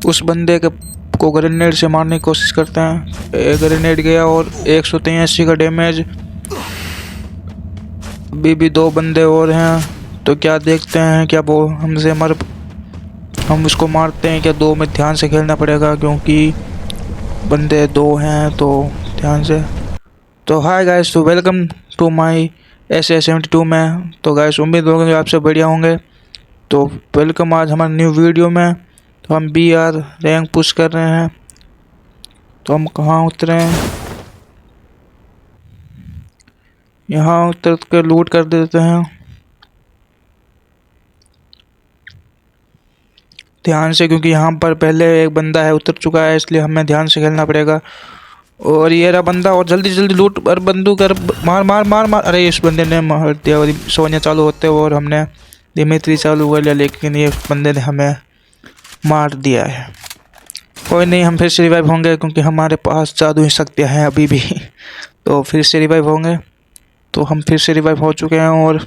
उस बंदे को ग्रेनेड से मारने की कोशिश करते हैं। एक ग्रेनेड गया और 183 का डैमेज। अभी भी 2 बंदे और हैं, तो क्या देखते हैं क्या वो हमसे हम उसको मारते हैं क्या। 2 में ध्यान से खेलना पड़ेगा क्योंकि बंदे 2 हैं, तो ध्यान से। तो हाय गाइस, तो वेलकम टू माय SA72 में। तो गाइस उम्मीद होगी आप सब बढ़िया होंगे। तो वेलकम आज हमारे न्यू वीडियो में। तो हम BR रैंक पुश कर रहे हैं। तो हम कहाँ उतरे हैं, यहाँ उतर कर लूट कर देते हैं ध्यान से, क्योंकि यहाँ पर पहले एक बंदा है उतर चुका है, इसलिए हमें ध्यान से खेलना पड़ेगा। और ये रहा बंदा, और जल्दी जल्दी लूट और बंदूक कर मार मार मार मार। अरे इस बंदे ने मार दिया। और सोनिया चालू होते हुए और हमने दिमित्री चालू कर लिया, लेकिन ये बंदे ने हमें मार दिया है। कोई नहीं, हम फिर से रिवाइव होंगे क्योंकि हमारे पास जादुई शक्तियाँ हैं अभी भी। तो फिर से रिवाइव होंगे। तो हम फिर से रिवाइव हो चुके हैं और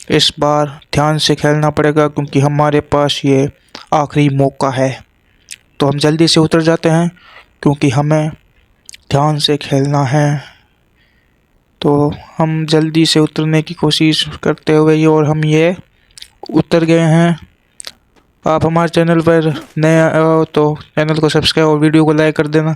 इस बार ध्यान से खेलना पड़ेगा क्योंकि हमारे पास ये आखिरी मौका है। तो हम जल्दी से उतर जाते हैं क्योंकि हमें ध्यान से खेलना है। तो हम जल्दी से उतरने की कोशिश करते हुए और हम ये उतर गए हैं। आप हमारे चैनल पर नए हो तो चैनल को सब्सक्राइब और वीडियो को लाइक कर देना।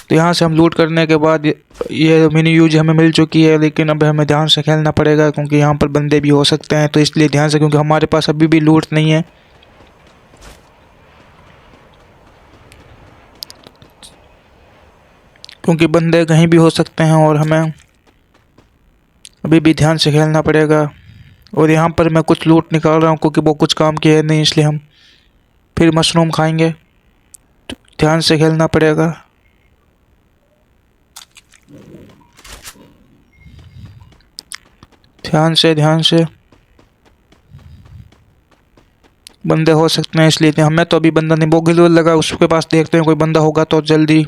तो यहाँ से हम लूट करने के बाद ये मिनी यूज हमें मिल चुकी है, लेकिन अब हमें ध्यान से खेलना पड़ेगा क्योंकि यहाँ पर बंदे भी हो सकते हैं। तो इसलिए ध्यान से, क्योंकि हमारे पास अभी भी लूट नहीं है। क्योंकि बंदे कहीं भी हो सकते हैं और हमें अभी भी ध्यान से खेलना पड़ेगा। और यहाँ पर मैं कुछ लूट निकाल रहा हूँ क्योंकि वो कुछ काम की है नहीं, इसलिए हम फिर मशरूम खाएंगे। तो ध्यान से खेलना पड़ेगा। ध्यान से बंदे हो सकते हैं, इसलिए हमें तो अभी बंदा नहीं, वो गिल लगा उसके पास, देखते हैं कोई बंदा होगा तो जल्दी।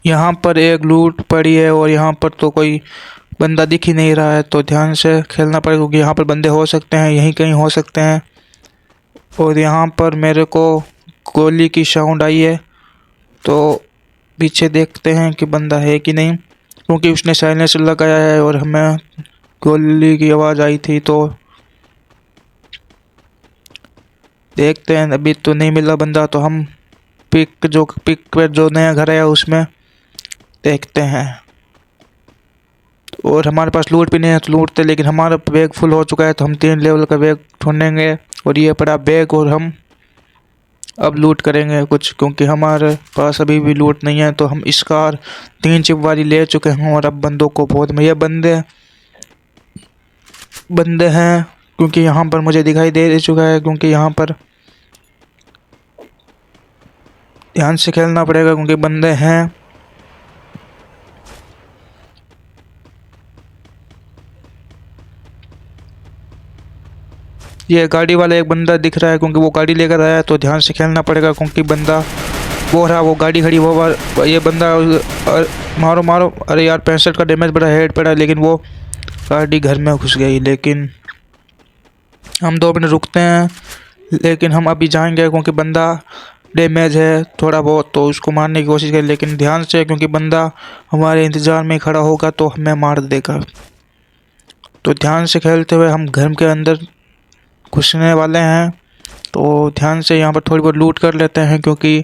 यहाँ पर एक लूट पड़ी है और यहाँ पर तो कोई बंदा दिख ही नहीं रहा है, तो ध्यान से खेलना पड़ेगा क्योंकि यहाँ पर बंदे हो सकते हैं, यहीं कहीं हो सकते हैं। और यहाँ पर मेरे को गोली की साउंड आई है, तो पीछे देखते हैं कि बंदा है कि नहीं, क्योंकि उसने साइलेंसर लगाया है और हमें गोली की आवाज़ आई थी। तो देखते हैं, अभी तो नहीं मिला बंदा। तो हम पिक पर जो नया घर आया उसमें देखते हैं। और हमारे पास लूट भी नहीं है तो लूटते, लेकिन हमारा बैग फुल हो चुका है, तो हम 3 लेवल का बैग ढूंढेंगे। और ये पड़ा बैग, और हम अब लूट करेंगे कुछ, क्योंकि हमारे पास अभी भी लूट नहीं है। तो हम इस कार 3 चिप वाली ले चुके हैं और अब बंदों को बहुत ये बंदे हैं, क्योंकि यहाँ पर मुझे दिखाई दे चुका है। क्योंकि यहाँ पर ध्यान से खेलना पड़ेगा क्योंकि बंदे हैं। ये गाड़ी वाला एक बंदा दिख रहा है क्योंकि वो गाड़ी लेकर आया है, तो ध्यान से खेलना पड़ेगा क्योंकि बंदा वो रहा, वो गाड़ी खड़ी, वो ये बंदा मारो मारो। अरे यार 65 का डैमेज पड़ा, हेड पड़ा, लेकिन वो गाड़ी घर में घुस गई। लेकिन हम 2 मिनट रुकते हैं, लेकिन हम अभी जाएंगे क्योंकि बंदा डैमेज है थोड़ा बहुत, तो उसको मारने की कोशिश करें, लेकिन ध्यान से, क्योंकि बंदा हमारे इंतज़ार में खड़ा होगा तो हमें मार देगा। तो ध्यान से खेलते हुए हम घर के अंदर घुसने वाले हैं। तो ध्यान से यहाँ पर थोड़ी बहुत लूट कर लेते हैं, क्योंकि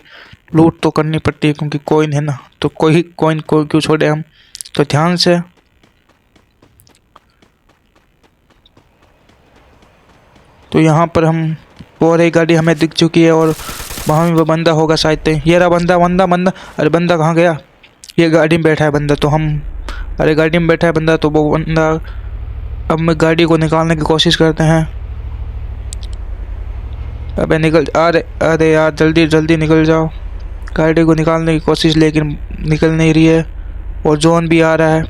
लूट तो करनी पड़ती है क्योंकि कोइन है ना, तो कोई क्यों छोड़े हम। तो ध्यान से। तो यहाँ पर हम और एक गाड़ी हमें दिख चुकी है और वहाँ भी वो बंदा होगा शायद। ये रहा बंदा बंदा बंदा। अरे बंदा कहाँ गया, ये गाड़ी में बैठा है बंदा। तो हम, अरे गाड़ी में बैठा है बंदा, तो वो बंदा, अब मैं गाड़ी को निकालने की कोशिश करते हैं। अबे निकल, अरे यार जल्दी जल्दी निकल जाओ। गाड़ी को निकालने की कोशिश, लेकिन निकल नहीं रही है और जोन भी आ रहा है,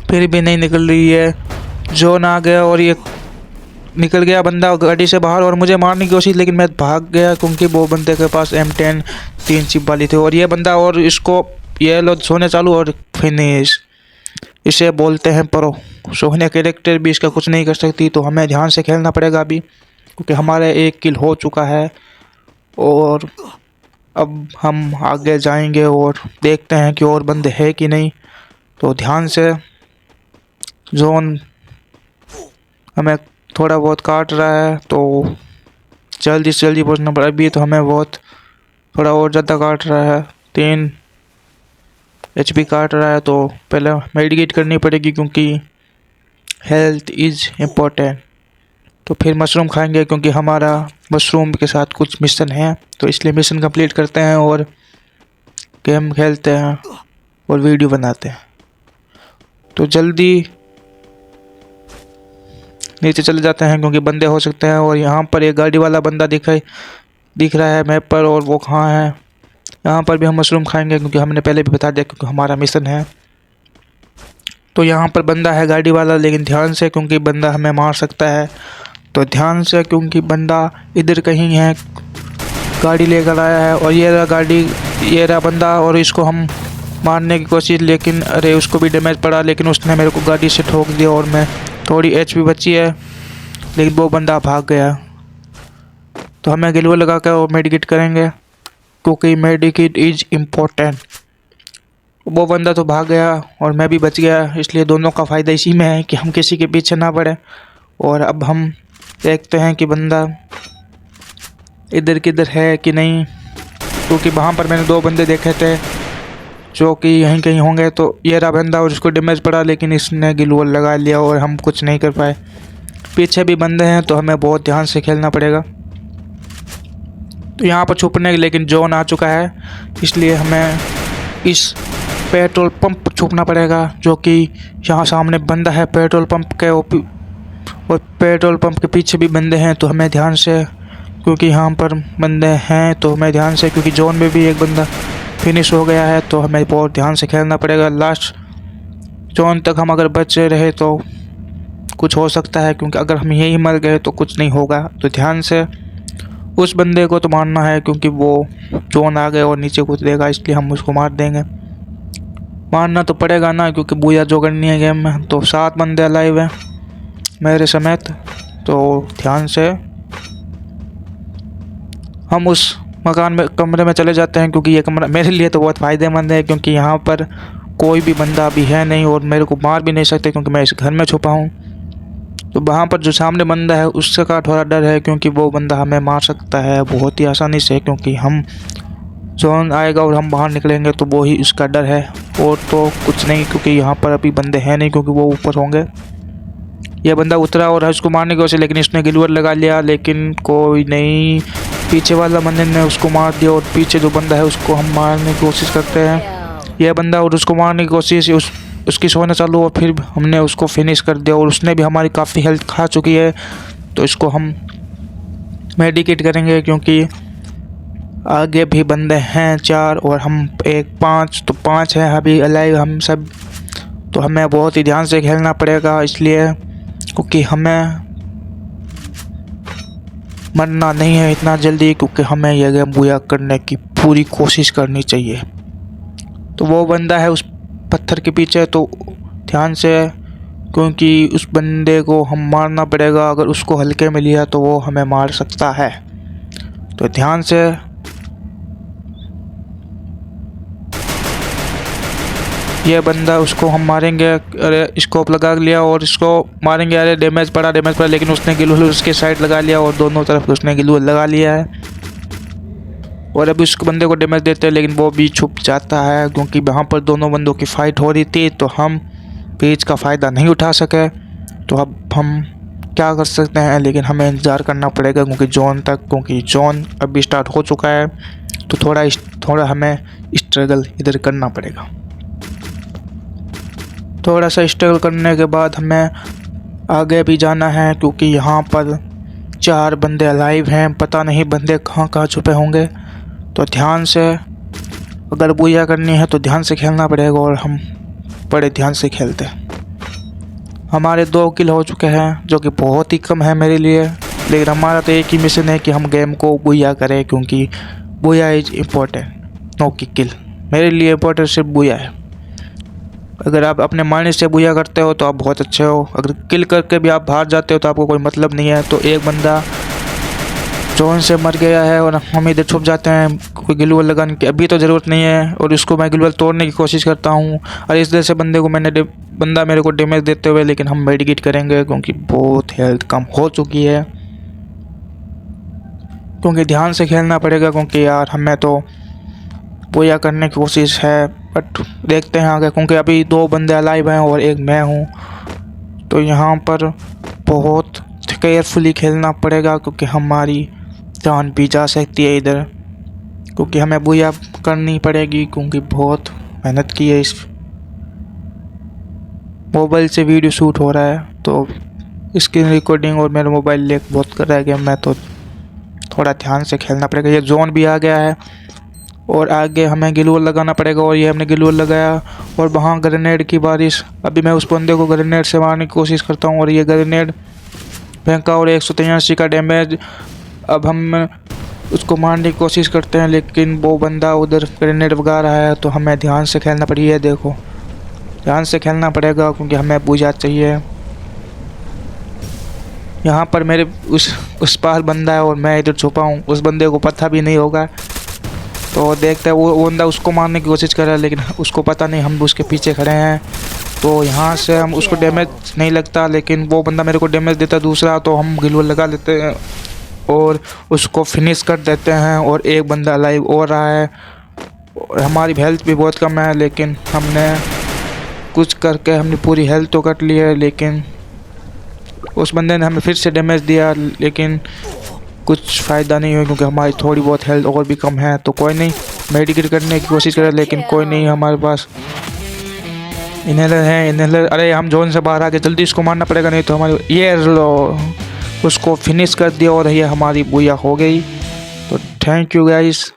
फिर भी नहीं निकल रही है। जोन आ गया और ये निकल गया बंदा गाड़ी से बाहर और मुझे मारने की कोशिश, लेकिन मैं भाग गया क्योंकि वो बंदे के पास M10 3 चिप वाली थी। और ये बंदा, और इसको ये लो सोने चालू और फिनिश। इसे बोलते हैं प्रो। सोहना कैरेक्टर भी इसका कुछ नहीं कर सकती, तो हमें ध्यान से खेलना पड़ेगा अभी, क्योंकि हमारा 1 किल हो चुका है। और अब हम आगे जाएंगे और देखते हैं कि और बंदे हैं कि नहीं। तो ध्यान से, जोन हमें थोड़ा बहुत काट रहा है, तो जल्दी से जल्दी पहुंचना पड़ा। अभी तो हमें बहुत थोड़ा और ज़्यादा काट रहा है, 3 HP काट रहा है, तो पहले मेडिकेट करनी पड़ेगी क्योंकि हेल्थ इज़ इम्पोर्टेंट। तो फिर मशरूम खाएंगे क्योंकि हमारा मशरूम के साथ कुछ मिशन है, तो इसलिए मिशन कंप्लीट करते हैं और गेम खेलते हैं और वीडियो बनाते हैं। तो जल्दी नीचे चले जाते हैं क्योंकि बंदे हो सकते हैं। और यहाँ पर एक गाड़ी वाला बंदा दिख रहा है मैप पर, और वो कहाँ है। यहाँ पर भी हम मशरूम खाएंगे क्योंकि हमने पहले भी बता दिया, क्योंकि हमारा मिशन है। तो यहाँ पर बंदा है गाड़ी वाला, लेकिन ध्यान से क्योंकि बंदा हमें मार सकता है। तो ध्यान से, क्योंकि बंदा इधर कहीं है, गाड़ी लेकर आया है। और ये रहा गाड़ी, ये रहा बंदा, और इसको हम मारने की कोशिश, लेकिन अरे उसको भी डैमेज पड़ा, लेकिन उसने मेरे को गाड़ी से ठोक दिया और मैं थोड़ी HP बची है, लेकिन वो बंदा भाग गया। तो हमें ग्लू लगा कर और मेडिकेट करेंगे क्योंकि मेडिकेट इज़ इम्पोर्टेंट। वो बंदा तो भाग गया और मैं भी बच गया, इसलिए दोनों का फ़ायदा इसी में है कि हम किसी के पीछे ना पड़े। और अब हम देखते हैं कि बंदा इधर किधर है कि नहीं, क्योंकि वहाँ पर मैंने 2 बंदे देखे थे जो कि यहीं कहीं होंगे। तो ये रहा बंदा और उसको डैमेज पड़ा, लेकिन इसने ग्लू लगा लिया और हम कुछ नहीं कर पाए। पीछे भी बंदे हैं, तो हमें बहुत ध्यान से खेलना पड़ेगा। तो यहाँ पर छुपने, लेकिन जोन आ चुका है, इसलिए हमें इस पेट्रोल पंप पर छुपना पड़ेगा, जो कि यहाँ सामने बंदा है पेट्रोल पंप के, और पेट्रोल पंप के पीछे भी बंदे हैं। तो हमें ध्यान से, क्योंकि यहाँ पर बंदे हैं, तो हमें ध्यान से, क्योंकि जोन में भी एक बंदा फिनिश हो गया है, तो हमें बहुत ध्यान से खेलना पड़ेगा। लास्ट जोन तक हम अगर बचे रहे तो कुछ हो सकता है, क्योंकि अगर हम यहीं मर गए तो कुछ नहीं होगा। तो ध्यान से उस बंदे को तो मारना है, क्योंकि वो जोन आ गए और नीचे कूदेगा, इसलिए हम उसको मार देंगे। मारना तो पड़ेगा ना, क्योंकि बुया जो करनी है गेम में। तो 7 बंदे अलाइव हैं मेरे समेत। तो ध्यान से हम उस मकान में, कमरे में चले जाते हैं, क्योंकि ये कमरा मेरे लिए तो बहुत फ़ायदेमंद है, क्योंकि यहाँ पर कोई भी बंदा अभी है नहीं और मेरे को मार भी नहीं सकते, क्योंकि मैं इस घर में छुपा हूँ। तो वहाँ पर जो सामने बंदा है उससे का थोड़ा डर है, क्योंकि वो बंदा हमें मार सकता है बहुत ही आसानी से, क्योंकि हम जोन आएगा और हम बाहर निकलेंगे, तो वो ही उसका डर है। और तो कुछ नहीं, क्योंकि यहाँ पर अभी बंदे हैं नहीं, क्योंकि वो ऊपर होंगे। यह बंदा उतरा और उसको मारने की कोशिश, लेकिन इसने गिलवर लगा लिया, लेकिन कोई नहीं, पीछे वाला बंदे ने उसको मार दिया। और पीछे जो बंदा है उसको हम मारने की कोशिश करते हैं, यह बंदा, और उसको मारने की कोशिश, उसकी सोना चालू, और फिर हमने उसको फिनिश कर दिया। और उसने भी हमारी काफ़ी हेल्थ खा चुकी है, तो इसको हम मेडिकेट करेंगे, क्योंकि आगे भी बंदे हैं 4 और हम 5, तो 5 हैं अभी अलाइव हम सब। तो हमें बहुत ही ध्यान से खेलना पड़ेगा, इसलिए क्योंकि हमें मरना नहीं है इतना जल्दी, क्योंकि हमें यह गेम बुया करने की पूरी कोशिश करनी चाहिए। तो वो बंदा है उस पत्थर के पीछे, तो ध्यान से, क्योंकि उस बंदे को हम मारना पड़ेगा। अगर उसको हल्के में लिया तो वो हमें मार सकता है, तो ध्यान से। ये बंदा, उसको हम मारेंगे। अरे स्कोप लगा लिया और इसको मारेंगे। अरे डैमेज पड़ा, लेकिन उसने गिलू उसके साइड लगा लिया और दोनों तरफ उसने गिलू लगा लिया है। और अभी उस बंदे को डैमेज देते हैं, लेकिन वो भी छुप जाता है, क्योंकि वहाँ पर दोनों बंदों की फ़ाइट हो रही थी, तो हम पेज का फ़ायदा नहीं उठा सके। तो अब हम क्या कर सकते हैं, लेकिन हमें इंतज़ार करना पड़ेगा क्योंकि जोन अभी स्टार्ट हो चुका है। तो थोड़ा हमें स्ट्रगल इधर करना पड़ेगा। थोड़ा सा स्ट्रगल करने के बाद हमें आगे भी जाना है, क्योंकि यहाँ पर 4 बंदे अलाइव हैं। पता नहीं बंदे कहाँ कहाँ छुपे होंगे। तो ध्यान से, अगर बुया करनी है तो ध्यान से खेलना पड़ेगा, और हम बड़े ध्यान से खेलते हैं। हमारे 2 किल हो चुके हैं, जो कि बहुत ही कम है मेरे लिए, लेकिन हमारा तो एक ही मिशन है कि हम गेम को बुया करें, क्योंकि बुया इज़ इम्पोर्टेंट, नो कि किल। मेरे लिए इम्पोर्टेंट सिर्फ बुया है। अगर आप अपने माइंड से बुया करते हो तो आप बहुत अच्छे हो, अगर किल करके भी आप बाहर जाते हो तो आपको कोई मतलब नहीं है। तो एक बंदा जोन से मर गया है और हम इधर छुप जाते हैं, कोई गिलवल लगाने की अभी तो ज़रूरत नहीं है, और उसको मैं गिलवल तोड़ने की कोशिश करता हूँ। और इस तरह से बंदे को बंदा मेरे को डैमेज देते हुए, लेकिन हम मेडिकेट करेंगे क्योंकि बहुत हेल्थ कम हो चुकी है। क्योंकि ध्यान से खेलना पड़ेगा, क्योंकि यार हमें तो पूजा करने की कोशिश है, बट देखते हैं आगे, क्योंकि अभी 2 बंदे अलाइव हैं और एक मैं हूँ। तो यहाँ पर बहुत केयरफुली खेलना पड़ेगा, क्योंकि हमारी जान भी जा सकती है इधर, क्योंकि हमें बुया करनी पड़ेगी, क्योंकि बहुत मेहनत की है। इस मोबाइल से वीडियो शूट हो रहा है तो इसकी रिकॉर्डिंग और मेरा मोबाइल लेग बहुत कर रहा है गेम में, तो थोड़ा ध्यान से खेलना पड़ेगा। ये जोन भी आ गया है और आगे हमें गिलवल लगाना पड़ेगा, और ये हमने गिलवल लगाया और वहाँ ग्रेनेड की बारिश। अभी मैं उस बंदे को ग्रेनेड से मारने की कोशिश करता हूँ और ये ग्रेनेड फेंका और 183 का डैमेज। अब हम उसको मारने की कोशिश करते हैं, लेकिन वो बंदा उधर ग्रेनेड भगा रहा है, तो हमें ध्यान से खेलना पड़ेगा। देखो ध्यान से खेलना पड़ेगा, क्योंकि हमें बुझा चाहिए। यहाँ पर मेरे उस पार बंदा है और मैं इधर छुपा हूँ, उस बंदे को पता भी नहीं होगा। तो देखते हैं वो बंदा उसको मारने की कोशिश कर रहा है, लेकिन उसको पता नहीं हम उसके पीछे खड़े हैं। तो यहाँ से हम उसको डैमेज नहीं लगता, लेकिन वो बंदा मेरे को डैमेज देता है दूसरा, तो हम गिलवल लगा लेते हैं और उसको फिनिश कर देते हैं। और एक बंदा लाइव हो रहा है और हमारी हेल्थ भी बहुत कम है, लेकिन हमने कुछ करके हमने पूरी हेल्थ तो कट ली है। लेकिन उस बंदे ने हमें फिर से डैमेज दिया, लेकिन कुछ फ़ायदा नहीं हुआ, क्योंकि हमारी थोड़ी बहुत हेल्थ और भी कम है। तो कोई नहीं, मेडिकेट करने की कोशिश करें, लेकिन कोई नहीं हमारे पास। इन्हेलर है, इन्हेलर। अरे हम जोन से बाहर आ गए, जल्दी इसको मारना पड़ेगा, नहीं तो हमारी ये लो उसको फिनिश कर दिया और ये हमारी बुया हो गई। तो थैंक यू गाइस।